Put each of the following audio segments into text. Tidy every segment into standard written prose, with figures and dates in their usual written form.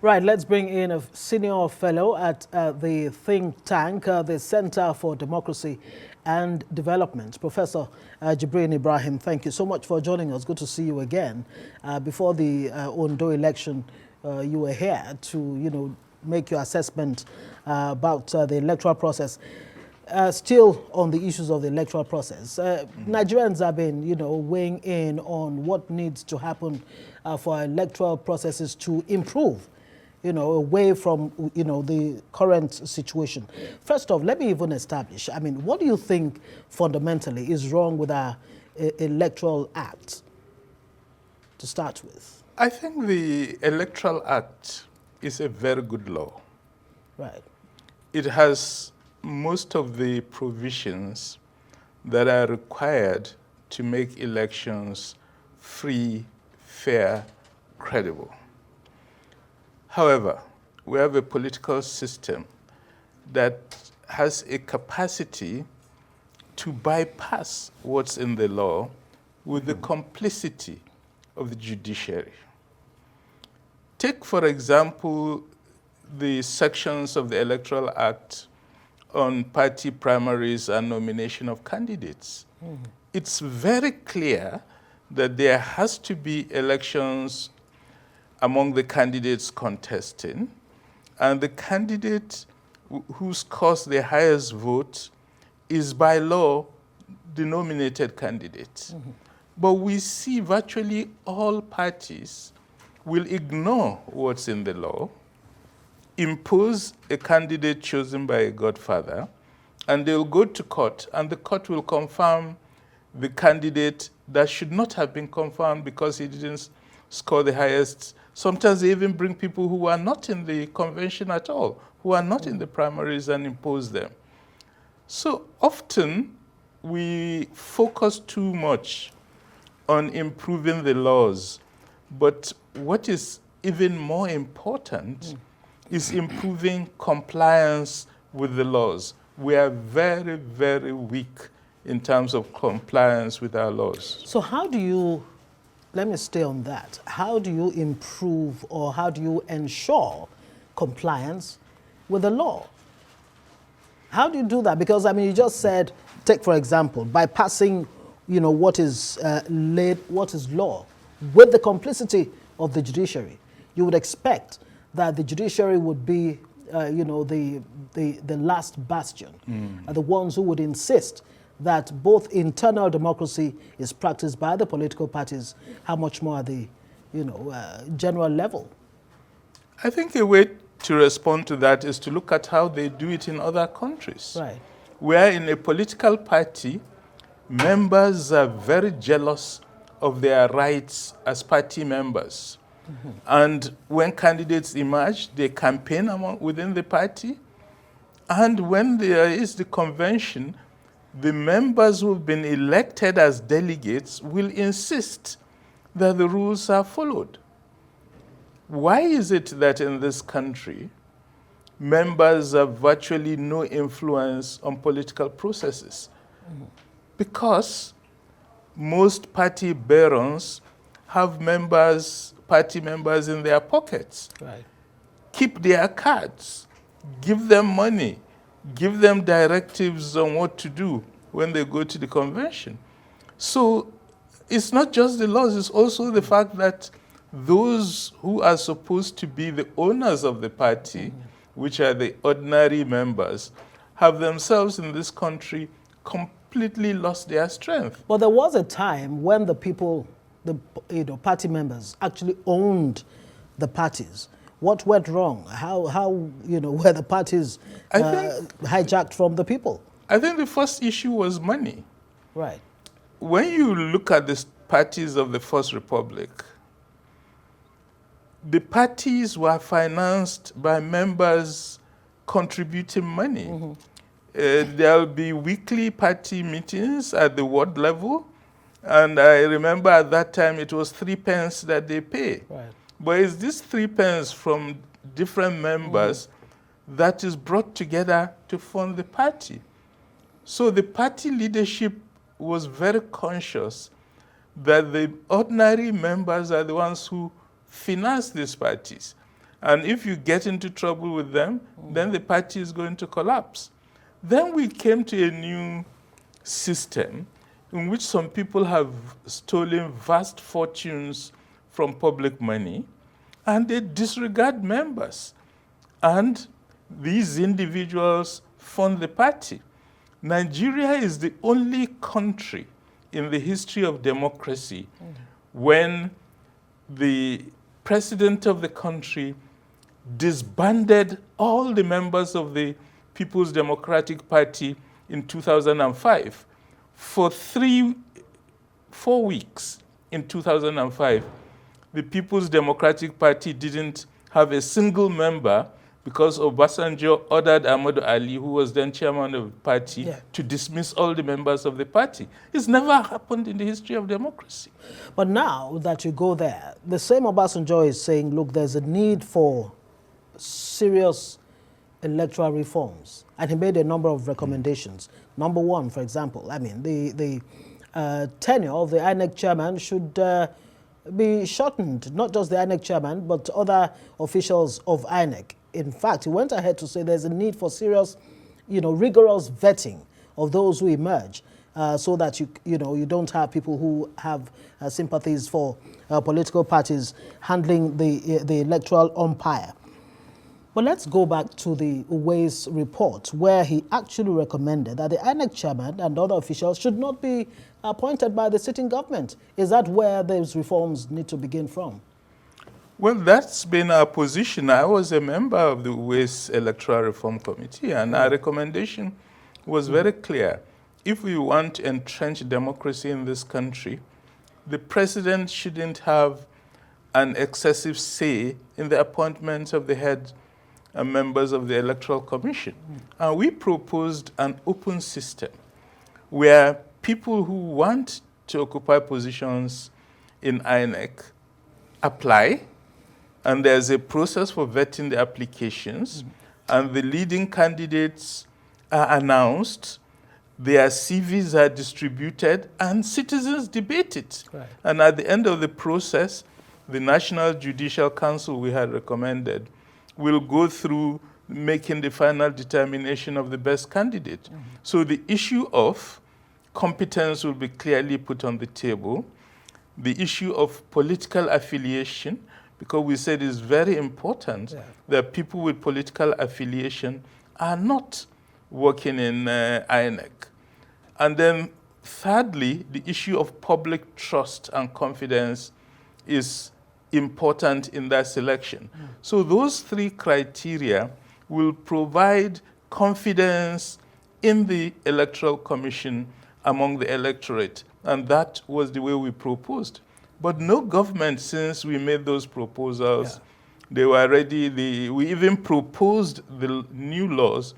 Right, let's bring in a senior fellow at the think tank, the Center for Democracy and Development, Professor Jibrin Ibrahim. Thank you so much for joining us. Good to see you again. Before the Ondo election, you were here to, make your assessment about the electoral process. Still on the issues of the electoral process, Nigerians have been, weighing in on what needs to happen for electoral processes to improve, away from, the current situation. First off, let me even establish, what do you think fundamentally is wrong with our Electoral Act to start with? I think the Electoral Act is a very good law. Right. It has most of the provisions that are required to make elections free, fair, credible. However, we have a political system that has a capacity to bypass what's in the law with the complicity of the judiciary. Take, for example, the sections of the Electoral Act on party primaries and nomination of candidates. It's very clear that there has to be elections among the candidates contesting, and the candidate who scores the highest vote is by law the nominated candidate. But we see virtually all parties will ignore what's in the law, impose a candidate chosen by a godfather, and they'll go to court, and the court will confirm the candidate that should not have been confirmed because he didn't score the highest. Sometimes they even bring people who are not in the convention at all, who are not in the primaries, and impose them. So often we focus too much on improving the laws, but what is even more important is improving compliance with the laws. We are very, very weak in terms of compliance with our laws. So how do you, let me stay on that, how do you improve or how do you ensure compliance with the law? How do you do that? Because, you just said, take for example, bypassing, what is law with the complicity of the judiciary. You would expect that the judiciary would be, the last bastion, the ones who would insist that both internal democracy is practiced by the political parties, how much more at the, general level. I think a way to respond to that is to look at how they do it in other countries. Right. Where in a political party, members are very jealous of their rights as party members. And when candidates emerge, they campaign within the party. And when there is the convention, the members who have been elected as delegates will insist that the rules are followed. Why is it that in this country, members have virtually no influence on political processes? Because most party barons have party members in their pockets. Right. Keep their cards, give them money, give them directives on what to do when they go to the convention. So it's not just the laws, it's also the fact that those who are supposed to be the owners of the party, which are the ordinary members, have themselves in this country completely lost their strength. But there was a time when the people, party members actually owned the parties. What went wrong? How were the parties hijacked from the people? I think the first issue was money. Right. When you look at the parties of the First Republic, the parties were financed by members contributing money. There'll be weekly party meetings at the ward level, and I remember at that time it was 3 pence that they pay. Right. But it's these 3 pence from different members that is brought together to fund the party. So the party leadership was very conscious that the ordinary members are the ones who finance these parties. And if you get into trouble with them, then the party is going to collapse. Then we came to a new system in which some people have stolen vast fortunes from public money, and they disregard members. And these individuals fund the party. Nigeria is the only country in the history of democracy when the president of the country disbanded all the members of the People's Democratic Party in 2005. For 4 weeks in 2005, the People's Democratic Party didn't have a single member because Obasanjo ordered Ahmadu Ali, who was then chairman of the party, to dismiss all the members of the party. It's never happened in the history of democracy. But now that you go there, the same Obasanjo is saying, look, there's a need for serious electoral reforms. And he made a number of recommendations. Number one, for example, I mean, the tenure of the INEC chairman should be shortened, not just the INEC chairman, but other officials of INEC. In fact, he went ahead to say there's a need for serious, rigorous vetting of those who emerge, so that you don't have people who have sympathies for political parties handling the electoral umpire. But let's go back to the Uwais report, where he actually recommended that the INEC chairman and other officials should not be appointed by the sitting government. Is that where those reforms need to begin from? Well, that's been our position. I was a member of the Uwais Electoral Reform Committee, and our recommendation was very clear. If we want to entrench democracy in this country, the president shouldn't have an excessive say in the appointment of the head members of the Electoral Commission. And we proposed an open system where people who want to occupy positions in INEC apply, and there's a process for vetting the applications, and the leading candidates are announced, their CVs are distributed, and citizens debate it. Right. And at the end of the process, the National Judicial Council we had recommended will go through making the final determination of the best candidate. So the issue of competence will be clearly put on the table. The issue of political affiliation, because we said it's very important that people with political affiliation are not working in INEC. And then thirdly, the issue of public trust and confidence is important in that selection. So those three criteria will provide confidence in the Electoral Commission among the electorate. And that was the way we proposed. But no government, since we made those proposals, they were ready. We even proposed the new laws,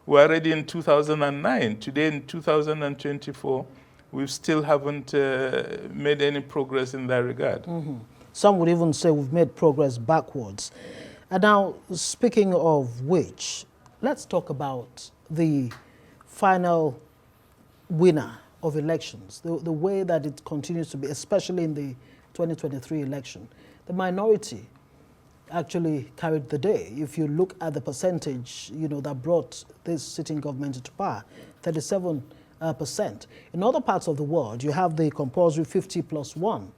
were ready in 2009. Today, in 2024, we still haven't made any progress in that regard. Some would even say we've made progress backwards. And now, speaking of which, let's talk about the final winner of elections, the way that it continues to be, especially in the 2023 election. The minority actually carried the day. If you look at the percentage, that brought this sitting government into power, 37%. In other parts of the world, you have the compulsory 50+1.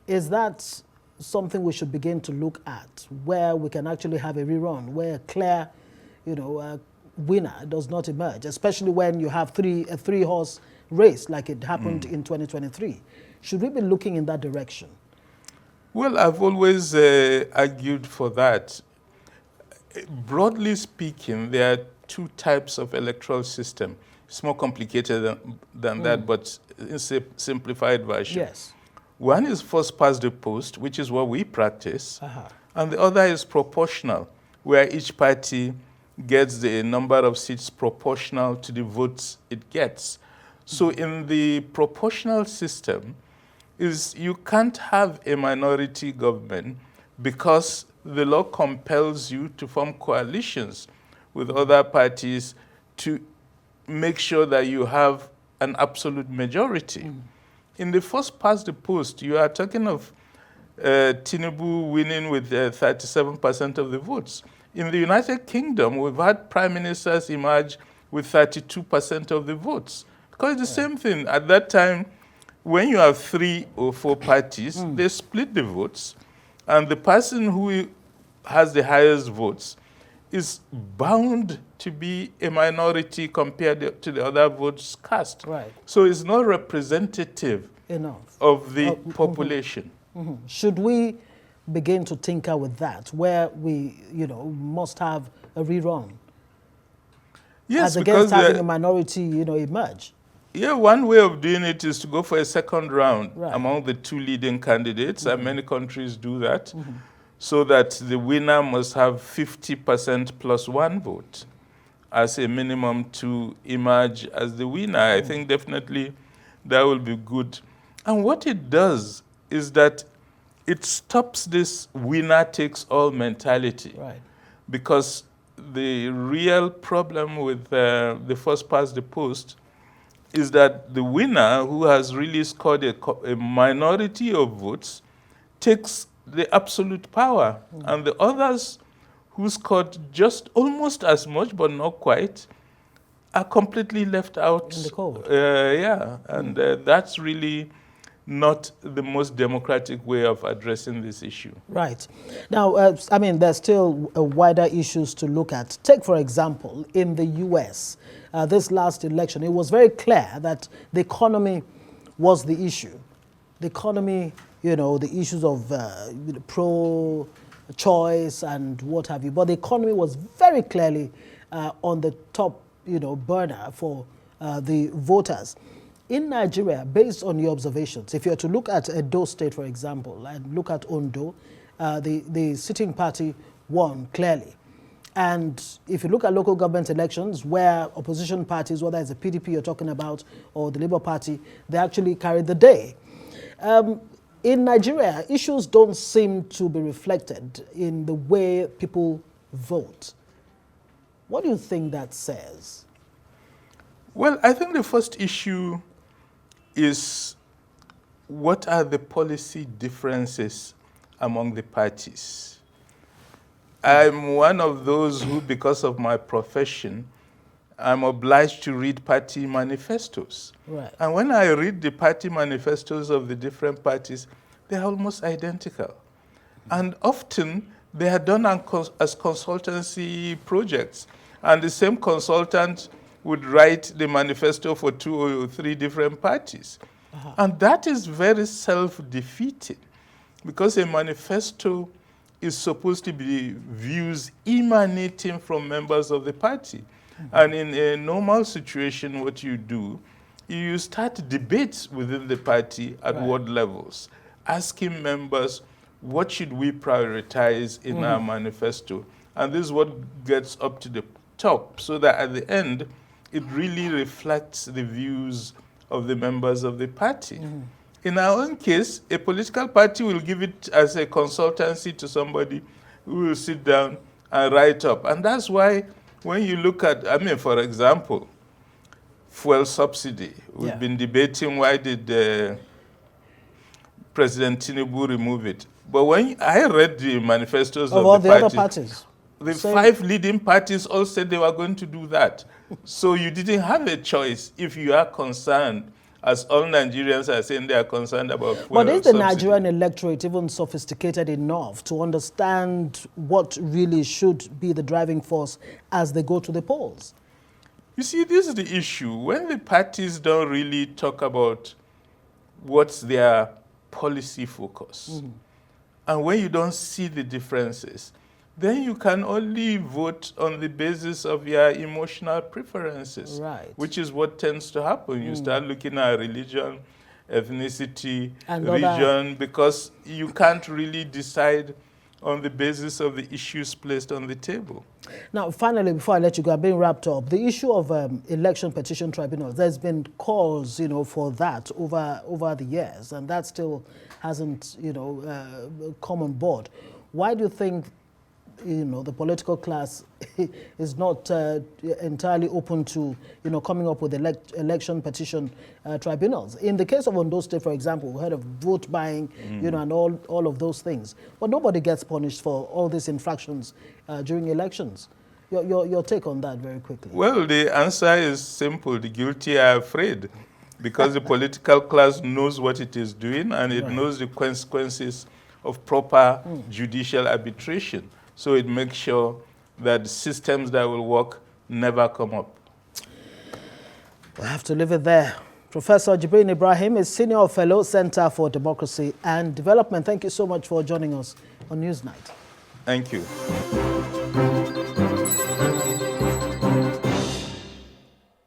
Is that something we should begin to look at, where we can actually have a rerun, where a clear, winner does not emerge, especially when you have a three-horse race like it happened in 2023? Should we be looking in that direction? Well, I've always argued for that. Broadly speaking, there are two types of electoral system. It's more complicated than that, but it's a simplified version. Yes. One is first past the post, which is what we practice, and the other is proportional, where each party gets the number of seats proportional to the votes it gets. So in the proportional system, you can't have a minority government because the law compels you to form coalitions with other parties to make sure that you have an absolute majority. In the first past the post, you are talking of Tinubu winning with 37% of the votes. In the United Kingdom, we've had prime ministers emerge with 32% of the votes. Because it's the same thing. At that time, when you have 3 or 4 parties, they split the votes, and the person who has the highest votes is bound to be a minority compared to the other votes cast. Right. So it's not representative Enough of the population. Should we begin to tinker with that, where we, must have a rerun? Yes, as against because having a minority, emerge? Yeah, one way of doing it is to go for a second round Right. among the 2 leading candidates, and many countries do that, so that the winner must have 50% plus 1 vote as a minimum to emerge as the winner. I think definitely that will be good. And what it does is that it stops this winner-takes-all mentality. Right. Because the real problem with the first past the post is that the winner, who has really scored a minority of votes, takes the absolute power. And the others who scored just almost as much, but not quite, are completely left out. In the cold. And that's really not the most democratic way of addressing this issue. Right. Now, there's still wider issues to look at. Take, for example, in the U.S., this last election, it was very clear that the economy was the issue. The economy, the issues of pro-choice and what have you. But the economy was very clearly on the top, burner for the voters. In Nigeria, based on your observations, if you are to look at Edo State, for example, and look at Ondo, the sitting party won clearly. And if you look at local government elections, where opposition parties, whether it's the PDP you're talking about or the Labour Party, they actually carried the day. In Nigeria, issues don't seem to be reflected in the way people vote. What do you think that says? Well, I think the first issue is what are the policy differences among the parties? I'm one of those who, because of my profession, I'm obliged to read party manifestos. Right. And when I read the party manifestos of the different parties, they're almost identical. And often they are done as consultancy projects. And the same consultant would write the manifesto for 2 or 3 different parties. And that is very self-defeating, because a manifesto is supposed to be views emanating from members of the party. And in a normal situation, what you do, you start debates within the party at ward levels, asking members, what should we prioritize in our manifesto? And this is what gets up to the top, so that at the end, it really reflects the views of the members of the party. In our own case, a political party will give it as a consultancy to somebody who will sit down and write up. And that's why when you look at, for example, fuel subsidy, we've been debating why did President Tinubu remove it. But when I read the manifestos of all the parties, other parties, the 5 leading parties all said they were going to do that. So you didn't have a choice if you are concerned, as all Nigerians are saying they are concerned about fuel But is the subsidy. Nigerian electorate even sophisticated enough to understand what really should be the driving force as they go to the polls? You see, this is the issue. When the parties don't really talk about what's their policy focus, and when you don't see the differences, then you can only vote on the basis of your emotional preferences, which is what tends to happen. You start looking at religion, ethnicity, and region, because you can't really decide on the basis of the issues placed on the table. Now, finally, before I let you go, I'm being wrapped up. The issue of election petition tribunals, there's been calls, for that over the years, and that still hasn't, come on board. Why do you think the political class is not entirely open to, coming up with election petition tribunals. In the case of Ondo State, for example, we heard of vote buying, and all of those things. But nobody gets punished for all these infractions during elections. Your take on that very quickly. Well, the answer is simple. The guilty are afraid, because the political class knows what it is doing, and it knows the consequences of proper judicial arbitration. So it makes sure that systems that will work never come up. We'll have to leave it there. Professor Jibrin Ibrahim is Senior Fellow, Center for Democracy and Development. Thank you so much for joining us on Newsnight. Thank you.